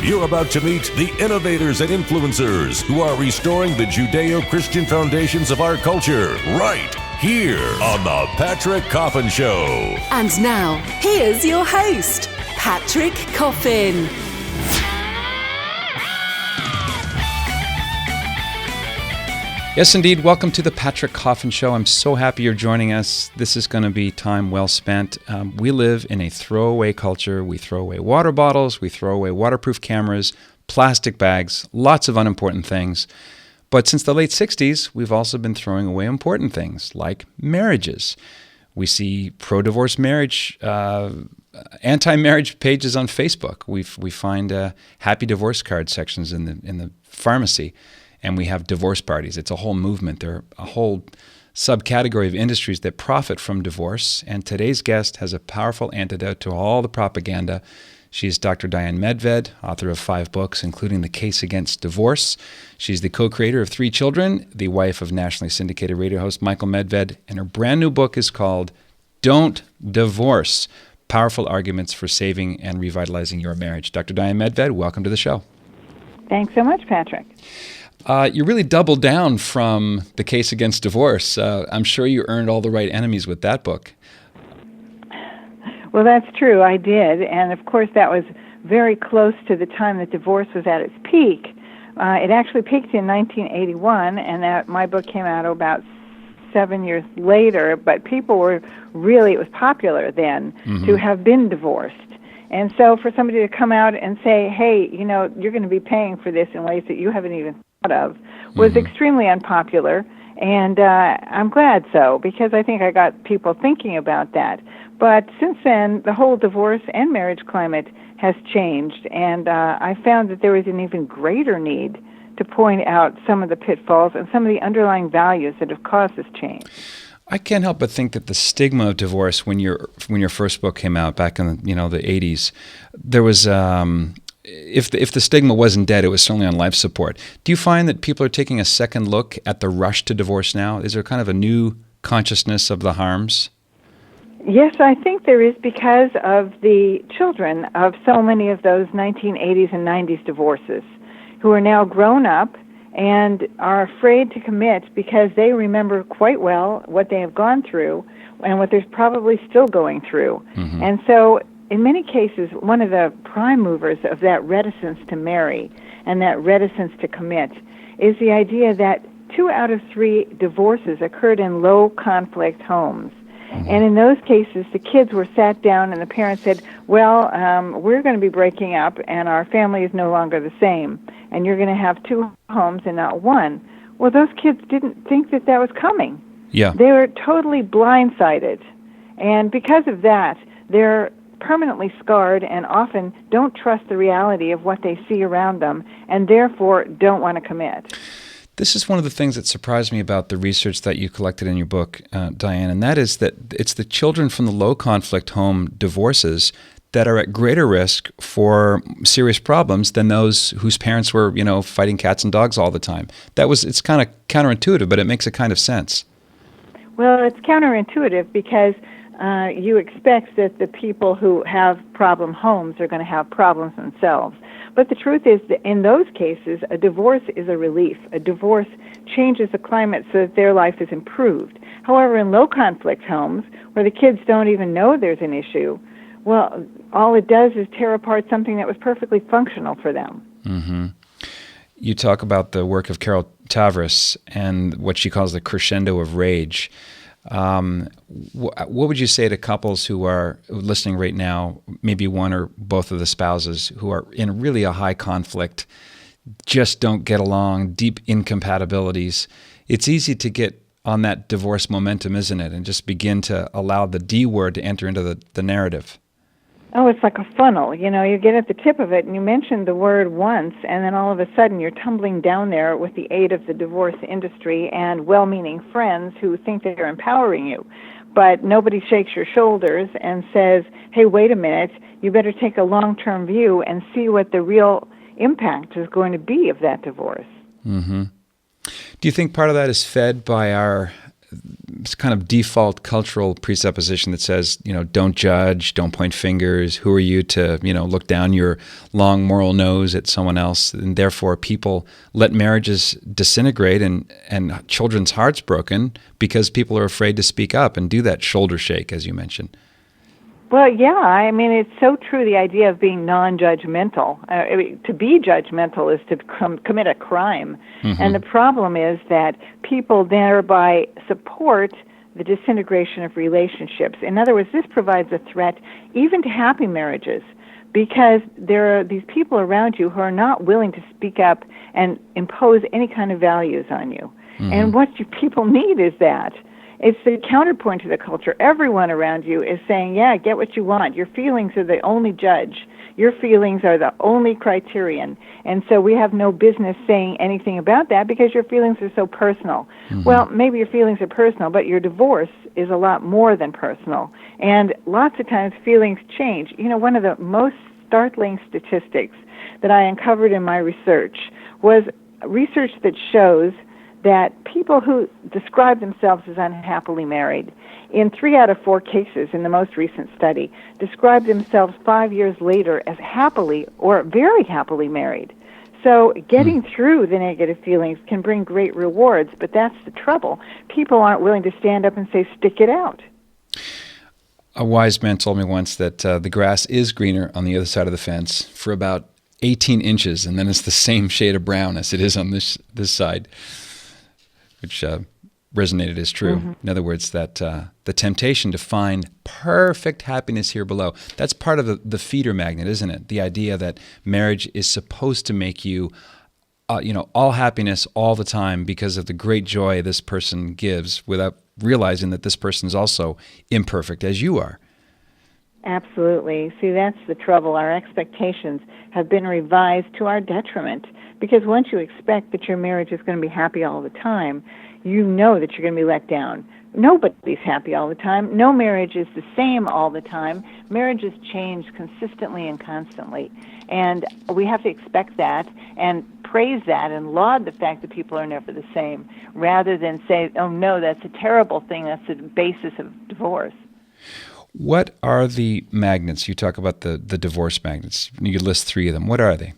You're about to meet the innovators and influencers who are restoring the Judeo-Christian foundations of our culture right here on The Patrick Coffin Show. And now, here's your host, Patrick Coffin. Yes, indeed. Welcome to the Patrick Coffin Show. I'm so happy you're joining us. This is going to be time well spent. We live in a throwaway culture. We throw away water bottles. We throw away waterproof cameras, plastic bags, lots of unimportant things. But since the late 60s, we've also been throwing away important things like marriages. We see pro-divorce marriage, anti-marriage pages on Facebook. We find happy divorce card sections in the pharmacy. And we have divorce parties. It's a whole movement. There are a whole subcategory of industries that profit from divorce. And today's guest has a powerful antidote to all the propaganda. She's Dr. Diane Medved, author of 5 books, including The Case Against Divorce. She's the co-creator of 3 children, the wife of nationally syndicated radio host Michael Medved. And her brand new book is called Don't Divorce, Powerful Arguments for Saving and Revitalizing Your Marriage. Dr. Diane Medved, welcome to the show. Thanks so much, Patrick. You really doubled down from The Case Against Divorce. I'm sure you earned all the right enemies with that book. Well, that's true. I did. And, of course, that was very close to the time that divorce was at its peak. It actually peaked in 1981, and my book came out about 7 years later. But people were really, it was popular then to have been divorced. And so for somebody to come out and say, hey, you know, you're going to be paying for this in ways that you haven't even thought of was extremely unpopular. And I'm glad so, because I think I got people thinking about that. But since then, the whole divorce and marriage climate has changed. And I found that there was an even greater need to point out some of the pitfalls and some of the underlying values that have caused this change. I can't help but think that the stigma of divorce, when your first book came out back in the 80s, there was if the stigma wasn't dead, it was certainly on life support. Do you find that people are taking a second look at the rush to divorce now? Is there kind of a new consciousness of the harms? Yes, I think there is, because of the children of so many of those 1980s and 90s divorces who are now grown up and are afraid to commit because they remember quite well what they have gone through and what they're probably still going through. And so in many cases, one of the prime movers of that reticence to marry and that reticence to commit is the idea that 2 out of 3 divorces occurred in low-conflict homes. And in those cases, the kids were sat down and the parents said, well, we're going to be breaking up and our family is no longer the same. And you're going to have 2 homes and not 1. Well, those kids didn't think that was coming. Yeah. They were totally blindsided. And because of that, they're permanently scarred and often don't trust the reality of what they see around them and therefore don't want to commit. This is one of the things that surprised me about the research that you collected in your book, Diane, and that is that it's the children from the low-conflict home divorces that are at greater risk for serious problems than those whose parents were, fighting cats and dogs all the time. It's kind of counterintuitive, but it makes a kind of sense. Well, it's counterintuitive because you expect that the people who have problem homes are going to have problems themselves. But the truth is that in those cases, a divorce is a relief. A divorce changes the climate so that their life is improved. However, in low-conflict homes, where the kids don't even know there's an issue, well, all it does is tear apart something that was perfectly functional for them. Mm-hmm. You talk about the work of Carol Tavris and what she calls the crescendo of rage. What would you say to couples who are listening right now, maybe one or both of the spouses who are in really a high conflict, just don't get along, deep incompatibilities? It's easy to get on that divorce momentum, isn't it, and just begin to allow the D word to enter into the narrative. Oh, it's like a funnel. You get at the tip of it, and you mention the word once, and then all of a sudden you're tumbling down there with the aid of the divorce industry and well-meaning friends who think that they're empowering you. But nobody shakes your shoulders and says, hey, wait a minute, you better take a long-term view and see what the real impact is going to be of that divorce. Mm-hmm. Do you think part of that is fed by kind of default cultural presupposition that says, don't judge, don't point fingers. Who are you to, look down your long moral nose at someone else? And therefore, people let marriages disintegrate and children's hearts broken because people are afraid to speak up and do that shoulder shake, as you mentioned. Well, yeah, I mean, it's so true, the idea of being non-judgmental. To be judgmental is to commit a crime. Mm-hmm. And the problem is that people thereby support the disintegration of relationships. In other words, this provides a threat even to happy marriages, because there are these people around you who are not willing to speak up and impose any kind of values on you. Mm-hmm. And what people need is that. It's the counterpoint to the culture. Everyone around you is saying, yeah, get what you want. Your feelings are the only judge. Your feelings are the only criterion. And so we have no business saying anything about that because your feelings are so personal. Mm-hmm. Well, maybe your feelings are personal, but your divorce is a lot more than personal. And lots of times feelings change. One of the most startling statistics that I uncovered in my research was research that shows that people who describe themselves as unhappily married, in 3 out of 4 cases in the most recent study, describe themselves 5 years later as happily or very happily married. So getting through the negative feelings can bring great rewards, but that's the trouble. People aren't willing to stand up and say, stick it out. A wise man told me once that the grass is greener on the other side of the fence for about 18 inches, and then it's the same shade of brown as it is on this side, which resonated as true. Mm-hmm. In other words, that the temptation to find perfect happiness here below, that's part of the feeder magnet, isn't it? The idea that marriage is supposed to make you, all happiness all the time because of the great joy this person gives, without realizing that this person is also imperfect as you are. Absolutely. See, that's the trouble. Our expectations have been revised to our detriment, because once you expect that your marriage is going to be happy all the time, you know that you're going to be let down. Nobody's happy all the time. No marriage is the same all the time. Marriages change consistently and constantly. And we have to expect that and praise that and laud the fact that people are never the same, rather than say, oh, no, that's a terrible thing. That's the basis of divorce. What are the magnets? You talk about the divorce magnets. You list 3 of them. What are they?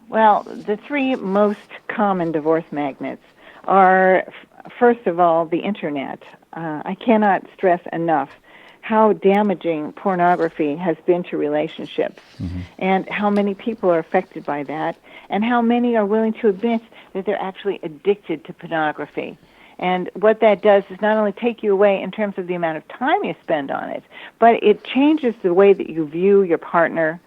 Well, the 3 most common divorce magnets are, first of all, the Internet. I cannot stress enough how damaging pornography has been to relationships, mm-hmm. and how many people are affected by that, and how many are willing to admit that they're actually addicted to pornography. And what that does is not only take you away in terms of the amount of time you spend on it, but it changes the way that you view your partner.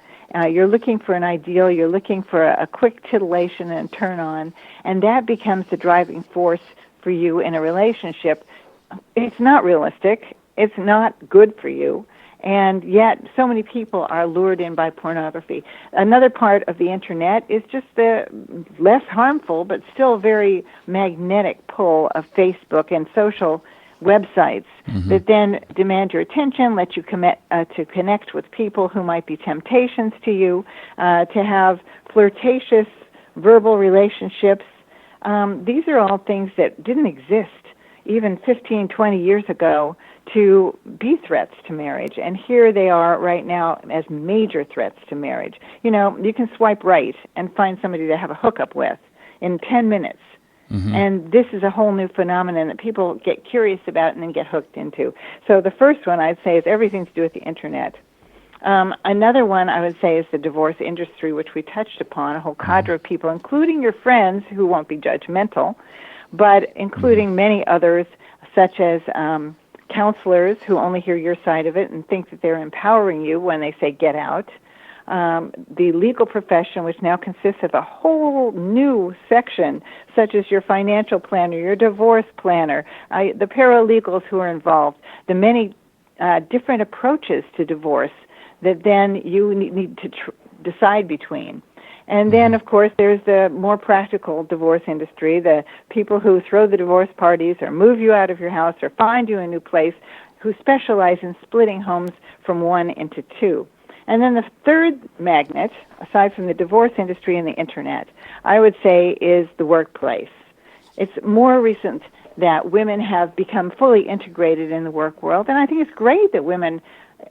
You're looking for an ideal, you're looking for a quick titillation and turn on, and that becomes the driving force for you in a relationship. It's not realistic, it's not good for you, and yet so many people are lured in by pornography. Another part of the Internet is just the less harmful but still very magnetic pull of Facebook and social websites, mm-hmm. that then demand your attention, let you to connect with people who might be temptations to you, to have flirtatious verbal relationships. These are all things that didn't exist even 15, 20 years ago to be threats to marriage. And here they are right now as major threats to marriage. You can swipe right and find somebody to have a hookup with in 10 minutes. Mm-hmm. And this is a whole new phenomenon that people get curious about and then get hooked into. So the first one I'd say is everything to do with the Internet. Another one I would say is the divorce industry, which we touched upon, a whole cadre of people, including your friends who won't be judgmental, but including many others, such as counselors who only hear your side of it and think that they're empowering you when they say get out. The legal profession, which now consists of a whole new section, such as your financial planner, your divorce planner, the paralegals who are involved, the many different approaches to divorce that then you need to decide between. And then, of course, there's the more practical divorce industry, the people who throw the divorce parties or move you out of your house or find you a new place, who specialize in splitting homes from 1 into 2. And then the third magnet, aside from the divorce industry and the Internet, I would say is the workplace. It's more recent that women have become fully integrated in the work world. And I think it's great that women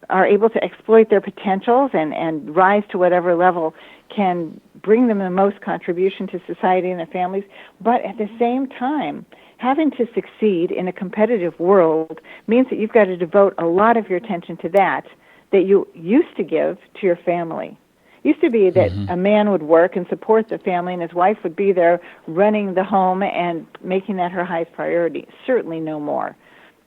are able to exploit their potentials and rise to whatever level can bring them the most contribution to society and their families. But at the same time, having to succeed in a competitive world means that you've got to devote a lot of your attention to that you used to give to your family. It used to be that a man would work and support the family and his wife would be there running the home and making that her highest priority. Certainly no more.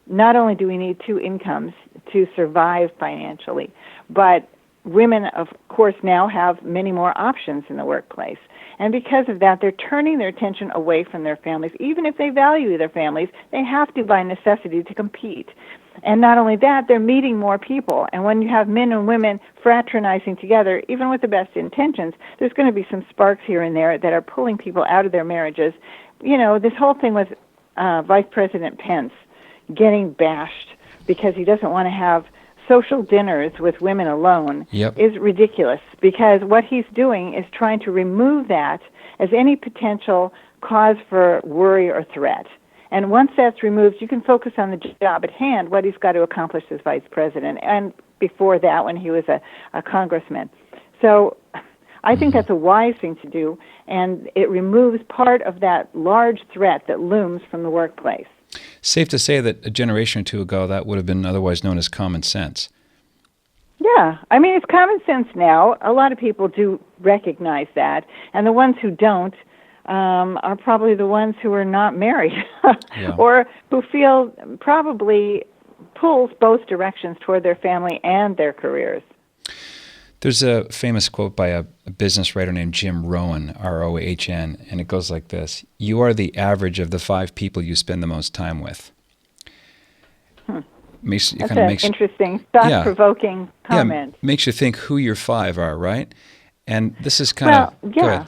Not only do we need two incomes to survive financially, but women, of course, now have many more options in the workplace. And because of that, they're turning their attention away from their families. Even if they value their families, they have to, by necessity, to compete. And not only that, they're meeting more people. And when you have men and women fraternizing together, even with the best intentions, there's going to be some sparks here and there that are pulling people out of their marriages. You know, this whole thing with Vice President Pence getting bashed because he doesn't want to have social dinners with women alone is ridiculous, because what he's doing is trying to remove that as any potential cause for worry or threat. And once that's removed, you can focus on the job at hand, what he's got to accomplish as vice president, and before that when he was a congressman. So I think that's a wise thing to do, and it removes part of that large threat that looms from the workplace. Safe to say that a generation or two ago, that would have been otherwise known as common sense. Yeah, I mean, it's common sense now. A lot of people do recognize that, and the ones who don't are probably the ones who are not married or who feel probably pulls both directions toward their family and their careers. There's a famous quote by a business writer named Jim Rohn, R-O-H-N, and it goes like this: "You are the average of the 5 people you spend the most time with." That's an interesting, thought-provoking comment. Yeah, makes you think who your 5 are, right? And this is kind of... Go ahead.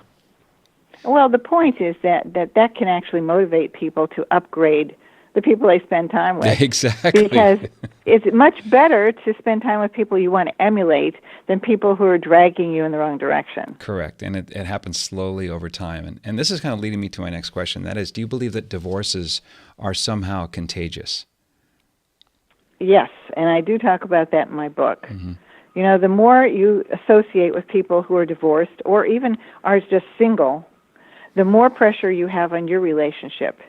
Well, the point is that can actually motivate people to upgrade the people they spend time with. Exactly. Because it's much better to spend time with people you want to emulate than people who are dragging you in the wrong direction. Correct. And it happens slowly over time. And this is kind of leading me to my next question. That is, do you believe that divorces are somehow contagious? Yes, and I do talk about that in my book. Mm-hmm. You know, the more you associate with people who are divorced or even are just single, the more pressure you have on your relationship.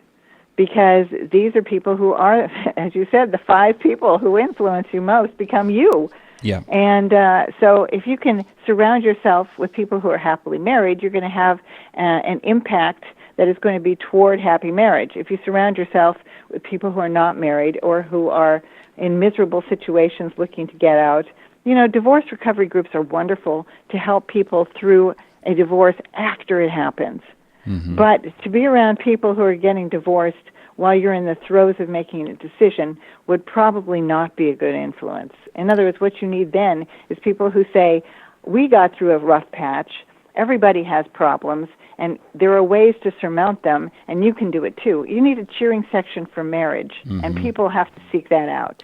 Because these are people who are, as you said, the 5 people who influence you most become you. Yeah. And so if you can surround yourself with people who are happily married, you're going to have an impact that is going to be toward happy marriage. If you surround yourself with people who are not married or who are in miserable situations looking to get out, you know, divorce recovery groups are wonderful to help people through a divorce after it happens. Mm-hmm. But to be around people who are getting divorced while you're in the throes of making a decision would probably not be a good influence. In other words, what you need then is people who say, we got through a rough patch, everybody has problems, and there are ways to surmount them, and you can do it too. You need a cheering section for marriage, mm-hmm. and people have to seek that out.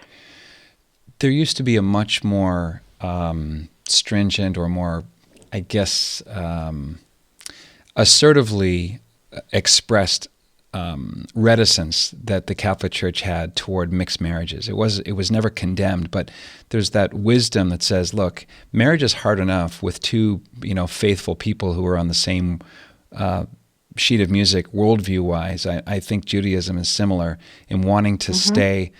There used to be a much more stringent or more, I guess, assertively expressed reticence that the Catholic Church had toward mixed marriages. It was never condemned, but there's that wisdom that says, look, marriage is hard enough with 2, faithful people who are on the same sheet of music, worldview-wise. I think Judaism is similar in wanting to mm-hmm. stay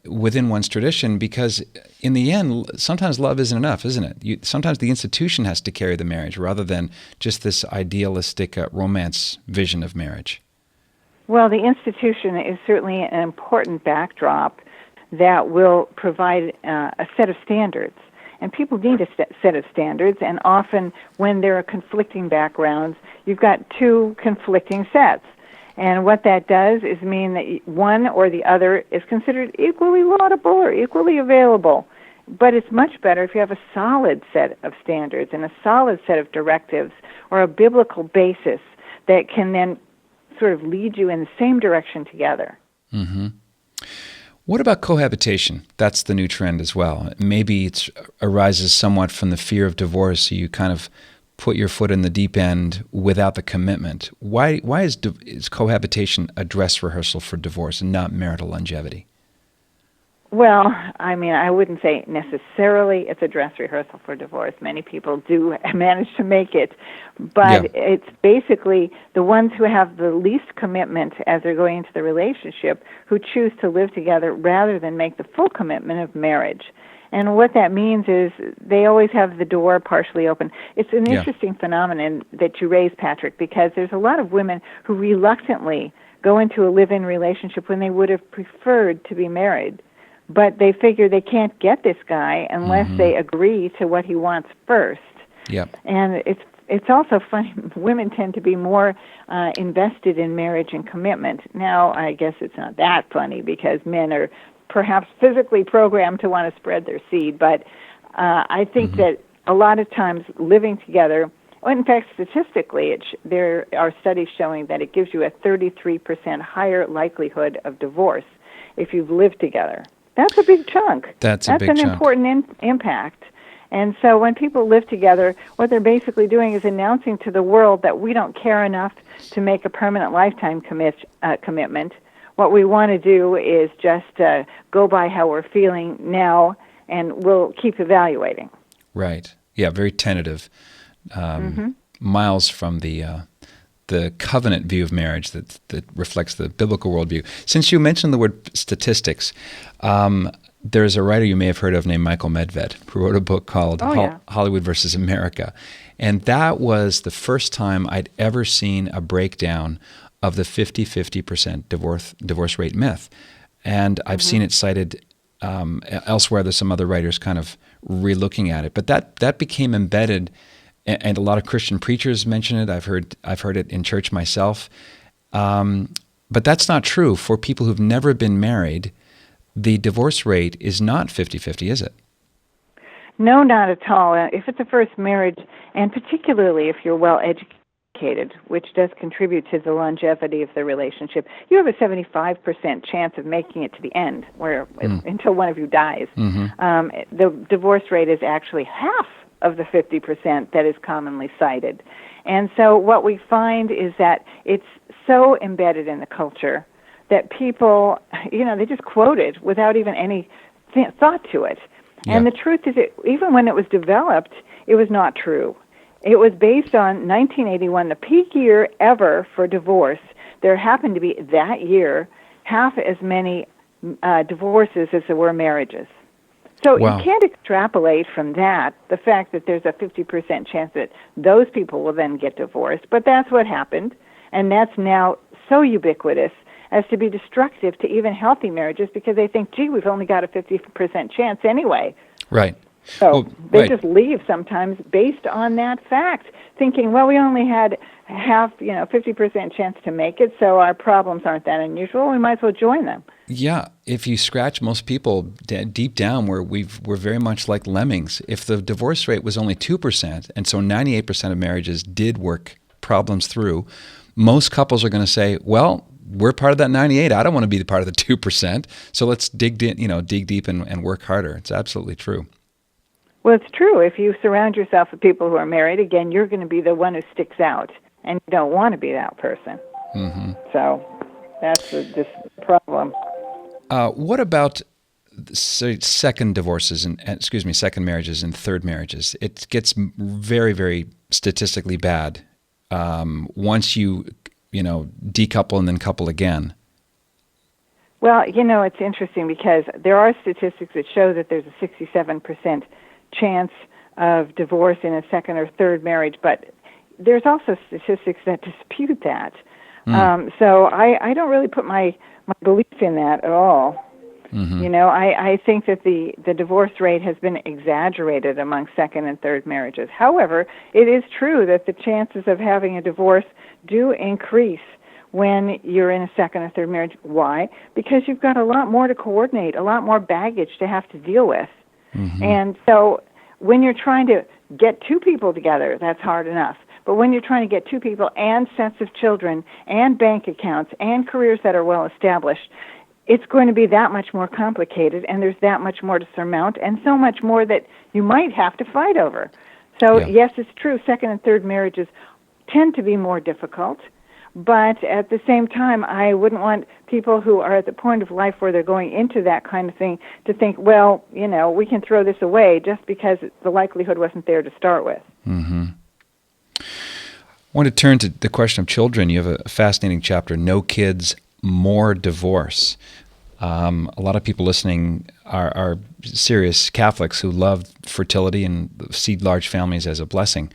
within one's tradition, because in the end, sometimes love isn't enough, isn't it? Sometimes the institution has to carry the marriage rather than just this idealistic romance vision of marriage. Well, the institution is certainly an important backdrop that will provide a set of standards. And people need a set of standards, and often when there are conflicting backgrounds, you've got 2 conflicting sets. And what that does is mean that one or the other is considered equally laudable or equally available. But it's much better if you have a solid set of standards and a solid set of directives or a biblical basis that can then sort of lead you in the same direction together. Mm-hmm. What about cohabitation? That's the new trend as well. Maybe it arises somewhat from the fear of divorce, so you kind of put your foot in the deep end without the commitment. Why is cohabitation a dress rehearsal for divorce and not marital longevity? Well, I mean, I wouldn't say necessarily it's a dress rehearsal for divorce. Many people do manage to make it, but it's basically the ones who have the least commitment as they're going into the relationship who choose to live together rather than make the full commitment of marriage. And what that means is they always have the door partially open. It's an interesting phenomenon that you raise, Patrick, because there's a lot of women who reluctantly go into a live-in relationship when they would have preferred to be married. But they figure they can't get this guy unless they agree to what he wants first. Yep. And it's also funny, women tend to be more invested in marriage and commitment. Now, I guess it's not that funny because men are perhaps physically programmed to want to spread their seed, but I think that a lot of times living together, in fact, statistically, there are studies showing that it gives you a 33% higher likelihood of divorce if you've lived together. That's a big chunk. That's an important impact. And so when people live together, what they're basically doing is announcing to the world that we don't care enough to make a permanent lifetime commitment. What we want to do is just go by how we're feeling now, and we'll keep evaluating. Right. Yeah, very tentative. Miles from the covenant view of marriage that reflects the biblical worldview. Since you mentioned the word statistics, there's a writer you may have heard of named Michael Medved who wrote a book called Hollywood versus America. And that was the first time I'd ever seen a breakdown of the 50% divorce rate myth. And I've seen it cited elsewhere. There's some other writers kind of re-looking at it. But that became embedded, and a lot of Christian preachers mention it. I've heard it in church myself. But that's not true. For people who've never been married, the divorce rate is not 50-50, is it? No, not at all. If it's a first marriage, and particularly if you're well educated, which does contribute to the longevity of the relationship, you have a 75% chance of making it to the end, until one of you dies. The divorce rate is actually half of the 50% that is commonly cited. And so what we find is that it's so embedded in the culture that people, they just quote it without even any thought to it. And the truth is, even when it was developed, it was not true. It was based on 1981, the peak year ever for divorce. There happened to be, that year, half as many divorces as there were marriages. So you can't extrapolate from that the fact that there's a 50% chance that those people will then get divorced, but that's what happened, and that's now so ubiquitous as to be destructive to even healthy marriages because they think, gee, we've only got a 50% chance anyway. Right. So they just leave sometimes based on that fact, thinking, well, we only had half, 50% chance to make it, so our problems aren't that unusual. We might as well join them. Yeah, if you scratch most people deep down, we're very much like lemmings. If the divorce rate was only 2%, and so 98% of marriages did work problems through, most couples are going to say, well, we're part of that 98. I don't want to be the part of the 2%. So let's dig deep and work harder. It's absolutely true. Well, it's true. If you surround yourself with people who are married, again, you're going to be the one who sticks out, and you don't want to be that person. So that's this problem. What about second marriages and third marriages? It gets very, very statistically bad once you decouple and then couple again. Well, it's interesting because there are statistics that show that there's a 67% chance of divorce in a second or third marriage, but there's also statistics that dispute that. So I don't really put my belief in that at all. I think that the divorce rate has been exaggerated among second and third marriages. However, it is true that the chances of having a divorce do increase when you're in a second or third marriage. Why? Because you've got a lot more to coordinate, a lot more baggage to have to deal with. And so when you're trying to get two people together, that's hard enough. But when you're trying to get two people and sets of children and bank accounts and careers that are well established, it's going to be that much more complicated, and there's that much more to surmount and so much more that you might have to fight over. So, Yeah. yes, it's true, second and third marriages tend to be more difficult, but at the same time, I wouldn't want people who are at the point of life where they're going into that kind of thing to think, well, we can throw this away just because the likelihood wasn't there to start with. Mm-hmm. I want to turn to the question of children. You have a fascinating chapter, No Kids, More Divorce. A lot of people listening are serious Catholics who love fertility and see large families as a blessing.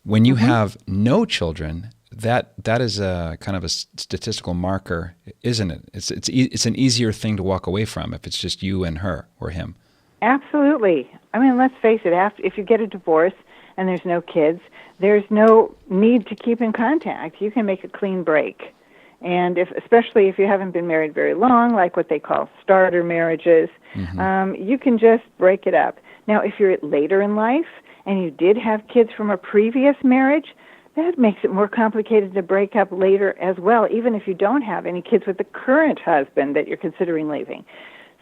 When you have no children, that is a kind of a statistical marker, isn't it? It's an easier thing to walk away from if it's just you and her or him. Absolutely. I mean, let's face it, if you get a divorce and there's no kids, there's no need to keep in contact. You can make a clean break. And especially if you haven't been married very long, like what they call starter marriages, you can just break it up. Now, if you're later in life and you did have kids from a previous marriage, that makes it more complicated to break up later as well, even if you don't have any kids with the current husband that you're considering leaving.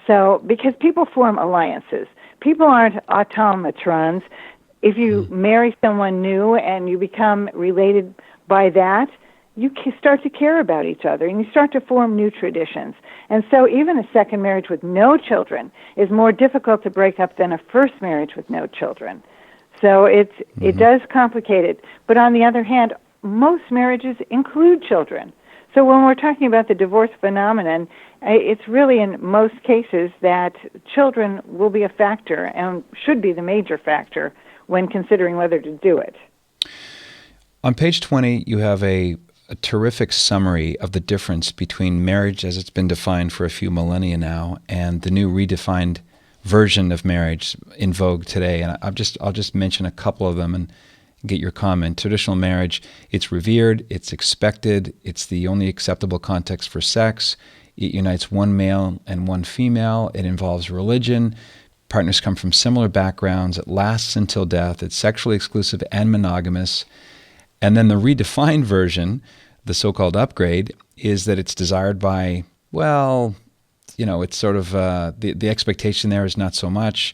So, because people form alliances. People aren't automatons. If you marry someone new and you become related by that, you start to care about each other, and you start to form new traditions. And so even a second marriage with no children is more difficult to break up than a first marriage with no children. So it does complicate it. But on the other hand, most marriages include children. So when we're talking about the divorce phenomenon, it's really in most cases that children will be a factor and should be the major factor when considering whether to do it. On page 20, you have a terrific summary of the difference between marriage as it's been defined for a few millennia now and the new redefined version of marriage in vogue today. And I'll just mention a couple of them and get your comment. Traditional marriage, it's revered, it's expected, it's the only acceptable context for sex. It unites one male and one female. It involves religion. Partners come from similar backgrounds. It lasts until death. It's sexually exclusive and monogamous. And then the redefined version, the so-called upgrade, is that it's desired by, it's sort of the expectation there is not so much.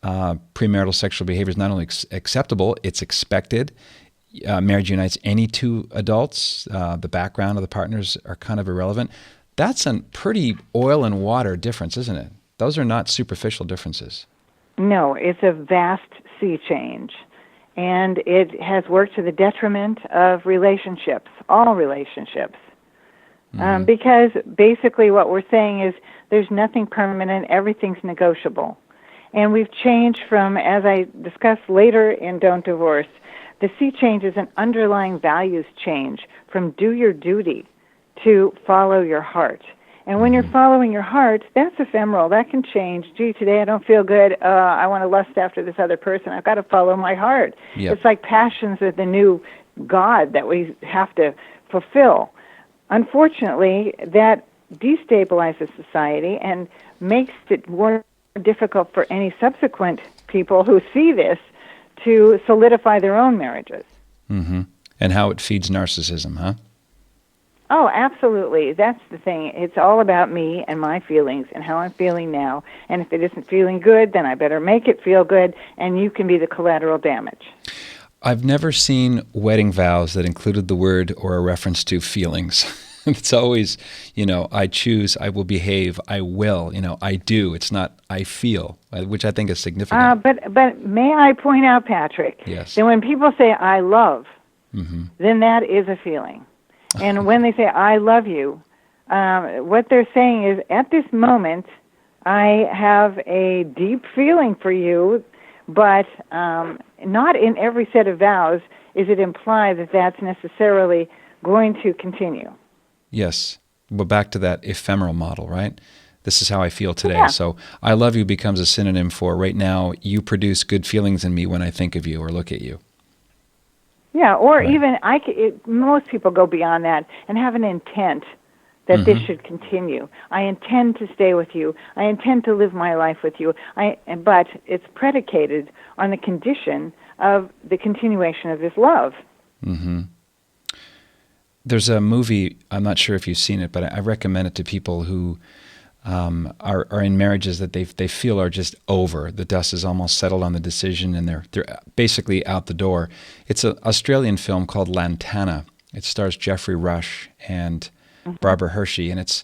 Premarital sexual behavior is not only acceptable, it's expected. Marriage unites any two adults. The background of the partners are kind of irrelevant. That's a pretty oil and water difference, isn't it? Those are not superficial differences. No, it's a vast sea change. And it has worked to the detriment of relationships, all relationships. Because basically what we're saying is there's nothing permanent, everything's negotiable. And we've changed from, as I discuss later in Don't Divorce, the sea change is an underlying values change from do your duty to follow your heart. And when you're following your heart, that's ephemeral. That can change. Gee, today I don't feel good. I want to lust after this other person. I've got to follow my heart. Yep. It's like passions are the new God that we have to fulfill. Unfortunately, that destabilizes society and makes it more difficult for any subsequent people who see this to solidify their own marriages. Mm-hmm. And how it feeds narcissism, huh? Oh, absolutely. That's the thing. It's all about me and my feelings and how I'm feeling now. And if it isn't feeling good, then I better make it feel good, and you can be the collateral damage. I've never seen wedding vows that included the word or a reference to feelings. It's always, I choose, I will behave, I will, I do. It's not I feel, which I think is significant. But may I point out, Patrick, yes, that when people say I love, then that is a feeling. And when they say, I love you, what they're saying is, at this moment, I have a deep feeling for you, but not in every set of vows is it implied that that's necessarily going to continue. Yes. Well, back to that ephemeral model, right? This is how I feel today. Yeah. So I love you becomes a synonym for right now, you produce good feelings in me when I think of you or look at you. Yeah, or Right. even most people go beyond that and have an intent that this should continue. I intend to stay with you. I intend to live my life with you. But it's predicated on the condition of the continuation of this love. Mm-hmm. There's a movie, I'm not sure if you've seen it, but I recommend it to people who are in marriages that they feel are just over. The dust is almost settled on the decision, and they're basically out the door. It's an Australian film called Lantana. It stars Geoffrey Rush and Barbara Hershey, and it's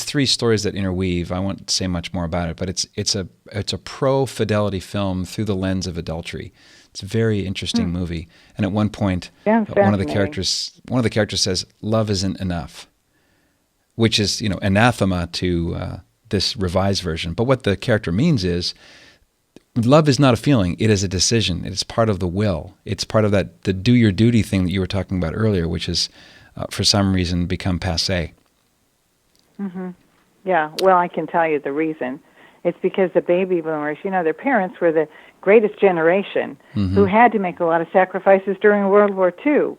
three stories that interweave. I won't say much more about it, but it's a pro-fidelity film through the lens of adultery. It's a very interesting movie. And at one point, one of the characters says, "Love isn't enough," which is, anathema to this revised version. But what the character means is, love is not a feeling; it is a decision. It is part of the will. It's part of the do your duty thing that you were talking about earlier, which is, for some reason, become passé. Mm-hmm. Yeah, well, I can tell you the reason. It's because the baby boomers, their parents were the greatest generation who had to make a lot of sacrifices during World War II.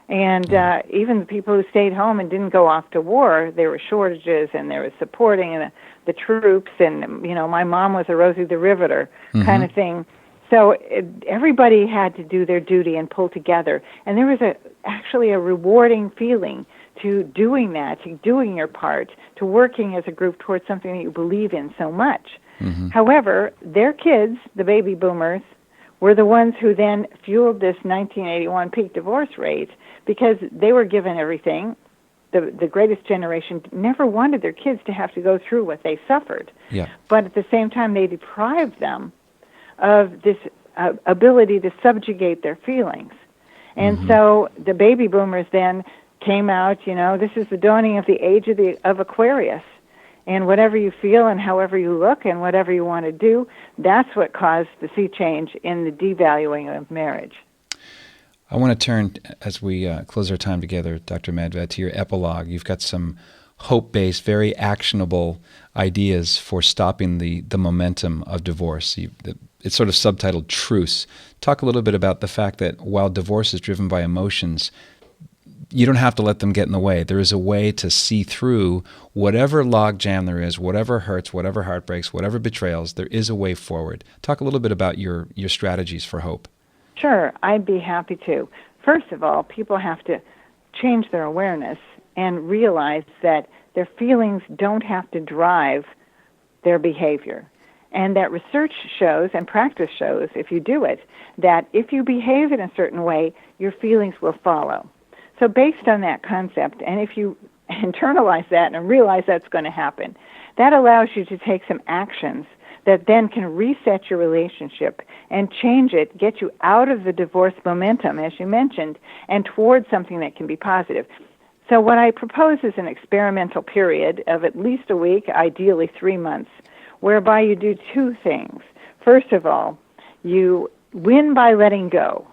And even the people who stayed home and didn't go off to war, there were shortages, and there was supporting the troops, and, my mom was a Rosie the Riveter kind of thing. So everybody had to do their duty and pull together. And there was actually a rewarding feeling to doing that, to doing your part, to working as a group towards something that you believe in so much. However, their kids, the baby boomers, were the ones who then fueled this 1981 peak divorce rate because they were given everything. The greatest generation never wanted their kids to have to go through what they suffered. Yeah. But at the same time, they deprived them of this ability to subjugate their feelings. And so the baby boomers then came out, this is the dawning of the age of Aquarius. And whatever you feel and however you look and whatever you want to do, that's what caused the sea change in the devaluing of marriage. I want to turn, as we close our time together, Dr. Medved, to your epilogue. You've got some hope-based, very actionable ideas for stopping the momentum of divorce. It's sort of subtitled Truce. Talk a little bit about the fact that while divorce is driven by emotions, you don't have to let them get in the way. There is a way to see through whatever logjam there is, whatever hurts, whatever heartbreaks, whatever betrayals. There is a way forward. Talk a little bit about your strategies for hope. Sure, I'd be happy to. First of all, people have to change their awareness and realize that their feelings don't have to drive their behavior. And that research shows and practice shows, if you do it, that if you behave in a certain way, your feelings will follow. So based on that concept, and if you internalize that and realize that's going to happen, that allows you to take some actions that then can reset your relationship and change it, get you out of the divorce momentum, as you mentioned, and towards something that can be positive. So what I propose is an experimental period of at least a week, ideally 3 months, whereby you do two things. First of all, you win by letting go,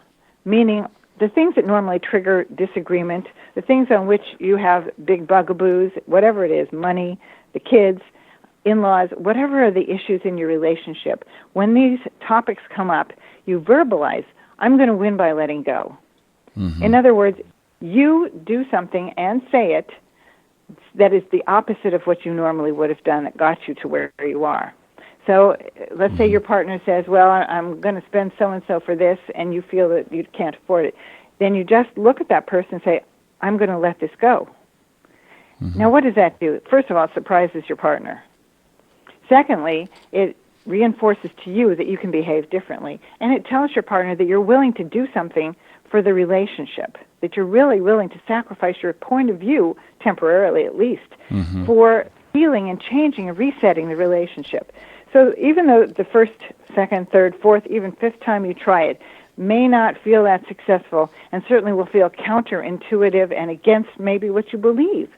meaning the things that normally trigger disagreement, the things on which you have big bugaboos, whatever it is, money, the kids, in-laws, whatever are the issues in your relationship, when these topics come up, you verbalize, I'm going to win by letting go. In other words, you do something and say it that is the opposite of what you normally would have done that got you to where you are. So let's say your partner says, well, I'm going to spend so-and-so for this, and you feel that you can't afford it. Then you just look at that person and say, I'm going to let this go. Now, what does that do? First of all, it surprises your partner. Secondly, it reinforces to you that you can behave differently, and it tells your partner that you're willing to do something for the relationship, that you're really willing to sacrifice your point of view, temporarily at least, for healing and changing and resetting the relationship. So even though the first, second, third, fourth, even fifth time you try it may not feel that successful and certainly will feel counterintuitive and against maybe what you believe,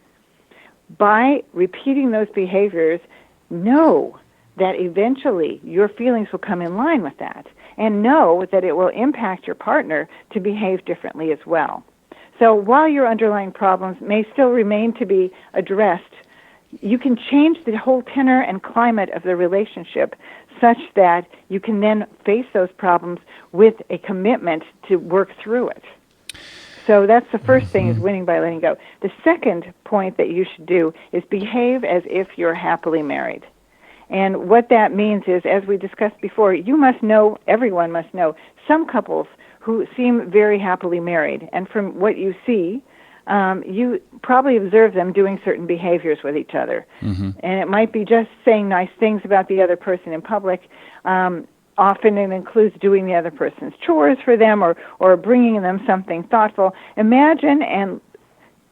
by repeating those behaviors, know that eventually your feelings will come in line with that, and know that it will impact your partner to behave differently as well. So while your underlying problems may still remain to be addressed, you can change the whole tenor and climate of the relationship such that you can then face those problems with a commitment to work through it. So that's the first thing, is winning by letting go. The second point that you should do is behave as if you're happily married. And what that means is, as we discussed before, you must know, everyone must know, some couples who seem very happily married. And from what you see, you probably observe them doing certain behaviors with each other. Mm-hmm. And it might be just saying nice things about the other person in public. Often it includes doing the other person's chores for them or bringing them something thoughtful. Imagine and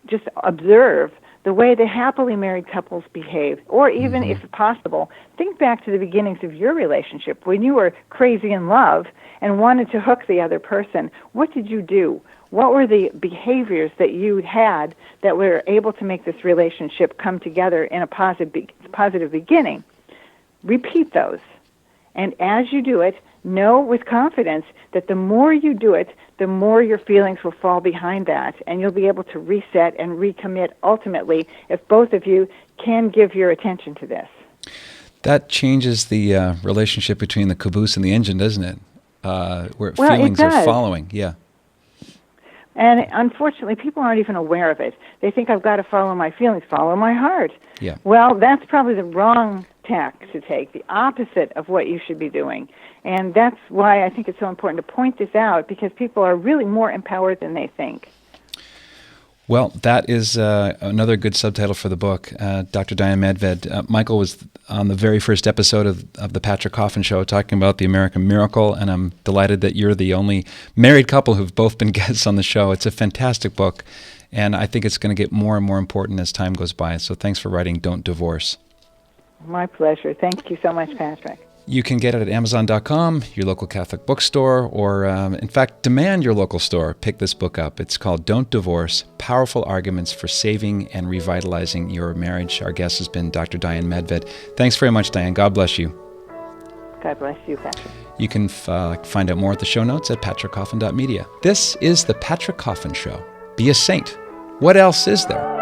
just observe the way the happily married couples behave, or even, if possible, think back to the beginnings of your relationship when you were crazy in love and wanted to hook the other person. What did you do? What were the behaviors that you had that were able to make this relationship come together in a positive beginning? Repeat those. And as you do it, know with confidence that the more you do it, the more your feelings will fall behind that, and you'll be able to reset and recommit ultimately if both of you can give your attention to this. That changes the relationship between the caboose and the engine, doesn't it? Where feelings are following. Yeah. And unfortunately, people aren't even aware of it. They think, I've got to follow my feelings, follow my heart. Yeah. Well, that's probably the wrong tack to take, the opposite of what you should be doing. And that's why I think it's so important to point this out, because people are really more empowered than they think. Well, that is another good subtitle for the book. Dr. Diane Medved. Michael was on the very first episode of the Patrick Coffin Show talking about the American Miracle, and I'm delighted that you're the only married couple who've both been guests on the show. It's a fantastic book, and I think it's going to get more and more important as time goes by. So thanks for writing Don't Divorce. My pleasure. Thank you so much, Patrick. You can get it at Amazon.com, your local Catholic bookstore, or in fact, demand your local store pick this book up. It's called Don't Divorce, Powerful Arguments for Saving and Revitalizing Your Marriage. Our guest has been Dr. Diane Medved. Thanks very much, Diane. God bless you. God bless you, Patrick. You can find out more at the show notes at patrickcoffin.media. This is the Patrick Coffin Show. Be a saint. What else is there?